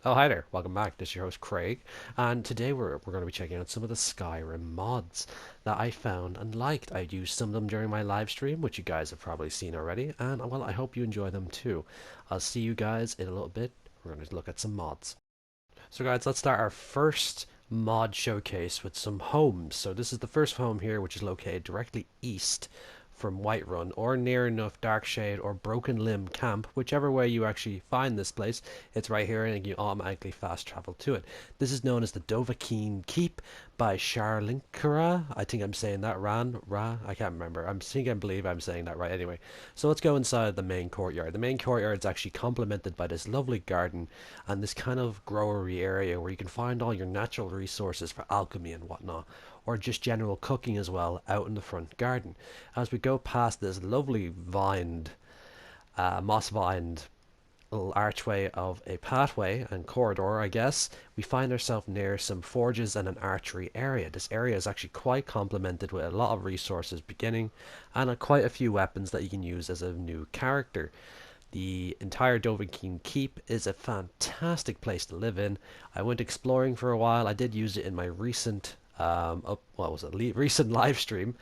Oh, hi there. Welcome back. This is your host, Craig. And today we're going to be checking out some of the Skyrim mods that I found and liked. I used some of them during my live stream, which you guys have probably seen already. And, well, I hope you enjoy them too. I'll see you guys in a little bit. We're going to look at some mods. So, guys, let's start our first mod showcase with some homes. So, this is the first home here, which is located directly east from Whiterun, or near enough Darkshade or Broken Limb Camp, whichever way you actually find this place. It's right here, and you automatically fast travel to it. This is known as the Dovahkiin Keep by Sharlinkara. I think I'm saying that I can't remember. I believe I'm saying that right anyway. So let's go inside the main courtyard. The main courtyard is actually complemented by this lovely garden and this kind of growery area where you can find all your natural resources for alchemy and whatnot, or just general cooking as well out in the front garden. As we go past this lovely moss vined little archway of a pathway and corridor, I guess, we find ourselves near some forges and an archery area. This area is actually quite complemented with a lot of resources beginning and quite a few weapons that you can use as a new character. The entire Dovahkiin Keep is a fantastic place to live in. I went exploring for a while. I did use it in my recent recent live stream,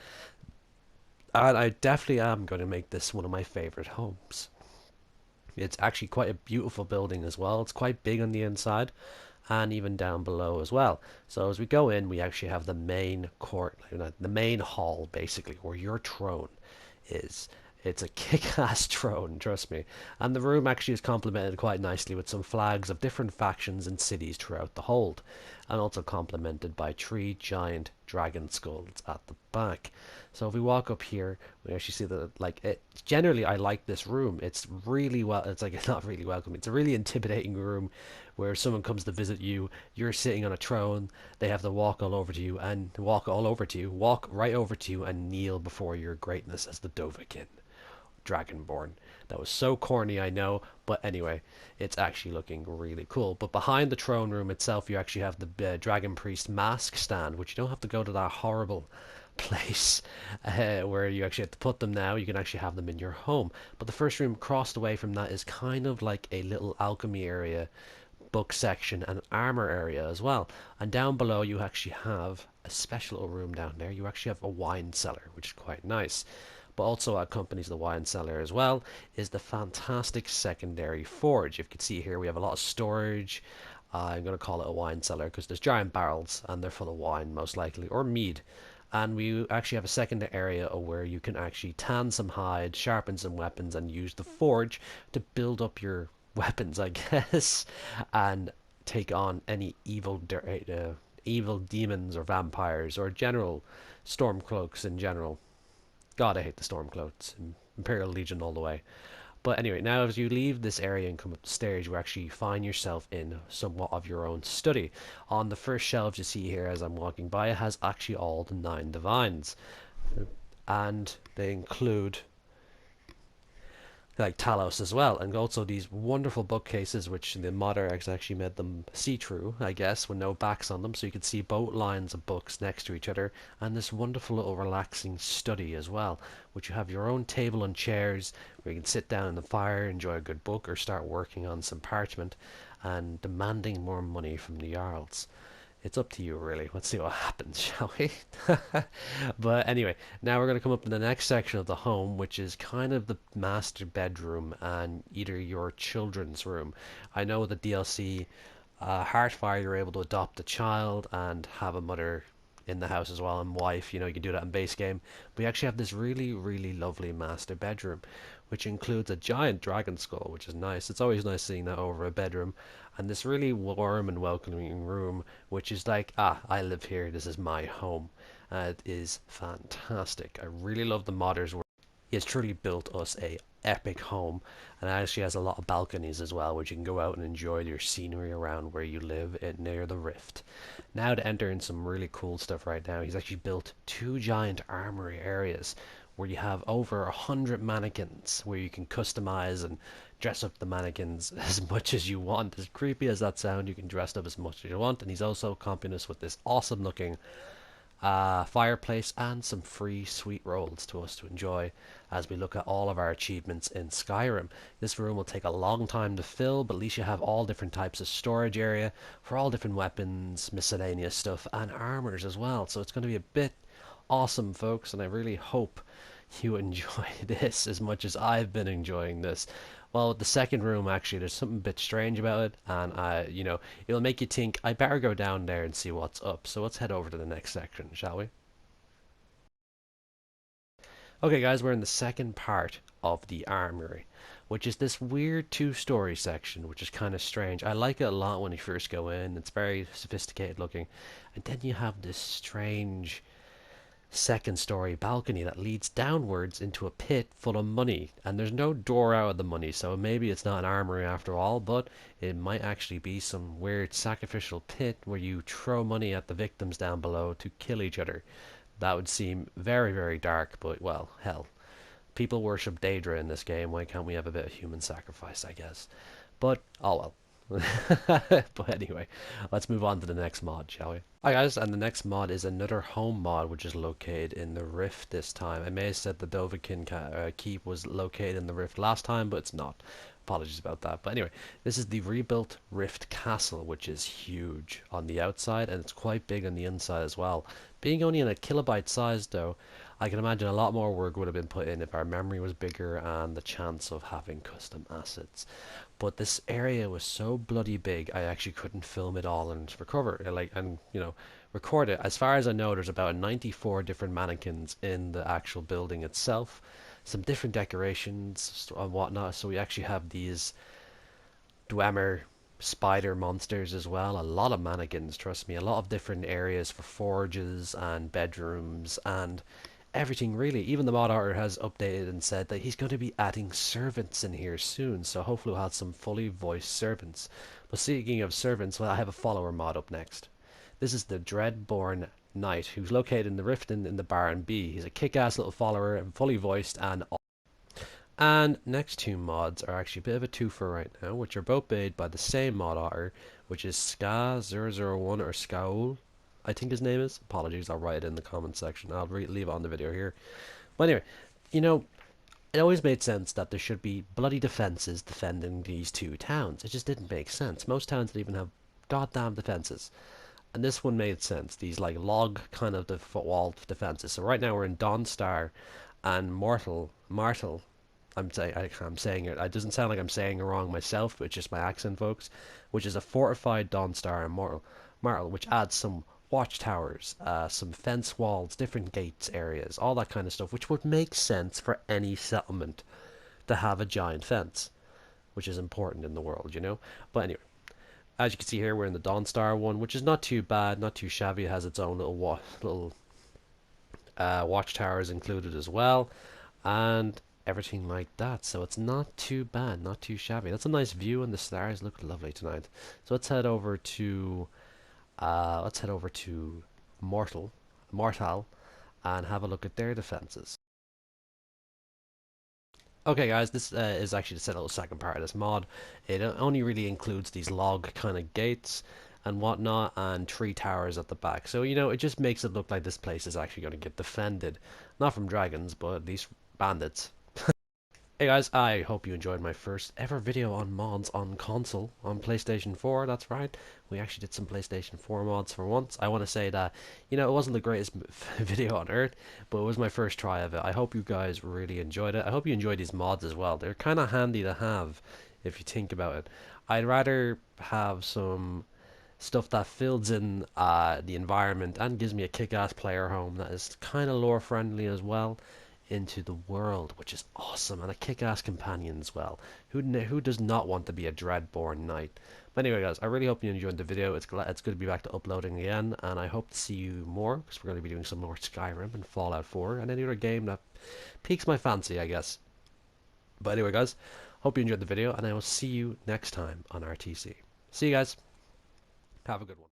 and I definitely am going to make this one of my favorite homes. It's actually quite a beautiful building as well. It's quite big on the inside and even down below as well. So as we go in, we actually have the main court, the main hall basically, where your throne is. It's a kick-ass throne, trust me. And the room actually is complemented quite nicely with some flags of different factions and cities throughout the hold, and also complemented by three giant dragon skulls at the back. So if we walk up here, we actually see that generally I like this room. It's really well. It's like not really welcoming. It's a really intimidating room where someone comes to visit you. You're sitting on a throne. They have to walk right over to you, and kneel before your greatness as the Dovahkiin Dragonborn. That was so corny, I know, but anyway, it's actually looking really cool. But behind the throne room itself, you actually have the Dragon Priest mask stand, which you don't have to go to that horrible place where you actually have to put them now. You can actually have them in your home. But the first room across away from that is kind of like a little alchemy area, book section, and armor area as well. And down below, you actually have a special little room down there. You actually have a wine cellar, which is quite nice. But also accompanies the wine cellar as well is the fantastic secondary forge. If you can see here, we have a lot of storage. I'm going to call it a wine cellar because there's giant barrels and they're full of wine most likely, or mead. And we actually have a second area where you can actually tan some hide, sharpen some weapons, and use the forge to build up your weapons, I guess, and take on any evil demons or vampires or general stormcloaks in general. God, I hate the Stormcloaks. Imperial Legion all the way. But anyway, now as you leave this area and come up the stairs, you actually find yourself in somewhat of your own study. On the first shelves you see here as I'm walking by, it has actually all the 9 divines. And they include like Talos as well, and also these wonderful bookcases which the modder has actually made them see-through, I guess, with no backs on them, so you can see both lines of books next to each other, and this wonderful little relaxing study as well, which you have your own table and chairs where you can sit down in the fire, enjoy a good book, or start working on some parchment and demanding more money from the Jarls. It's up to you, really. Let's see what happens, shall we? But anyway, now we're going to come up to the next section of the home, which is kind of the master bedroom and either your children's room. I know the DLC Heartfire, you're able to adopt a child and have a mother in the house as well, and wife. You can do that in base game. We actually have this really, really lovely master bedroom, which includes a giant dragon skull, which is nice. It's always nice seeing that over a bedroom. And this really warm and welcoming room, which is like, I live here, this is my home. It is fantastic. I really love the modders work. He has truly built us a epic home, and it actually has a lot of balconies as well, which you can go out and enjoy your scenery around where you live near the rift. Now to enter in some really cool stuff right now, he's actually built 2 giant armory areas where you have over 100 mannequins where you can customize and dress up the mannequins as much as you want. As creepy as that sounds, you can dress up as much as you want. And he's also accompanied us with this awesome looking fireplace, and some free sweet rolls to us to enjoy as we look at all of our achievements in Skyrim. This room will take a long time to fill, but at least you have all different types of storage area for all different weapons, miscellaneous stuff, and armors as well. So it's going to be a bit awesome, folks, and I really hope you enjoy this as much as I've been enjoying this. Well, the second room, actually, there's something a bit strange about it, and it'll make you think I better go down there and see what's up. So let's head over to the next section, shall we? Okay, guys, we're in the second part of the armory, which is this weird two-story section, which is kind of strange. I like it a lot when you first go in. It's very sophisticated looking, and then you have this strange second story balcony that leads downwards into a pit full of money, and there's no door out of the money, so maybe it's not an armory after all, but it might actually be some weird sacrificial pit where you throw money at the victims down below to kill each other. That would seem very, very dark, but well, hell. People worship Daedra in this game, why can't we have a bit of human sacrifice, I guess? But, oh well. But anyway, let's move on to the next mod, shall we? Hi guys, and the next mod is another home mod, which is located in the Rift this time. I may have said the Dovahkiin Keep was located in the Rift last time, but it's not. Apologies about that. But anyway, this is the rebuilt Rift Castle, which is huge on the outside, and it's quite big on the inside as well. Being only in a kilobyte size, though, I can imagine a lot more work would have been put in if our memory was bigger and the chance of having custom assets. But this area was so bloody big, I actually couldn't film it all and record it. As far as I know, there's about 94 different mannequins in the actual building itself, some different decorations and whatnot. So we actually have these Dwemer spider monsters as well. A lot of mannequins, trust me. A lot of different areas for forges and bedrooms and everything really. Even the mod artist has updated and said that he's going to be adding servants in here soon, so hopefully we'll have some fully voiced servants. But speaking of servants, well, I have a follower mod up next. This is the Dreadborn Knight, who's located in the Rift in the Baron B. He's a kick-ass little follower and fully voiced and all. And next two mods are actually a bit of a twofer right now, which are both made by the same mod author, which is Ska001 or Skaul, I think his name is. Apologies, I'll write it in the comment section. I'll leave it on the video here. But anyway, it always made sense that there should be bloody defenses defending these two towns. It just didn't make sense. Most towns didn't even have goddamn defenses. And this one made sense. These like log kind of wall defenses. So right now we're in Dawnstar and Martel. I'm saying it. It doesn't sound like I'm saying it wrong myself, but it's just my accent, folks. Which is a fortified Dawnstar and Martel, which adds some watchtowers, some fence walls, different gates areas, all that kind of stuff, which would make sense for any settlement to have a giant fence, which is important in the world. But anyway, as you can see here, we're in the Dawnstar one, which is not too bad, not too shabby. It has its own little watchtowers included as well, and everything like that. So it's not too bad, not too shabby. That's a nice view, and the stars look lovely tonight. So let's head over to Mortal, and have a look at their defenses. Okay guys, this is actually the second part of this mod. It only really includes these log kind of gates and whatnot and 3 towers at the back. So, it just makes it look like this place is actually going to get defended. Not from dragons, but these bandits. Hey guys, I hope you enjoyed my first ever video on mods on console on PlayStation 4. That's right, we actually did some PlayStation 4 mods for once. I want to say that, it wasn't the greatest video on earth, but it was my first try of it. I hope you guys really enjoyed it. I hope you enjoyed these mods as well. They're kind of handy to have if you think about it. I'd rather have some stuff that fills in the environment and gives me a kick-ass player home that is kind of lore friendly as well into the world, which is awesome, and a kick-ass companion as well. Who does not want to be a Dreadborn Knight? But anyway guys, I really hope you enjoyed the video. It's good to be back to uploading again, and I hope to see you more, because we're going to be doing some more Skyrim and Fallout 4 and any other game that piques my fancy, I guess. But anyway guys, hope you enjoyed the video, and I will see you next time on RTC. See you guys. Have a good one.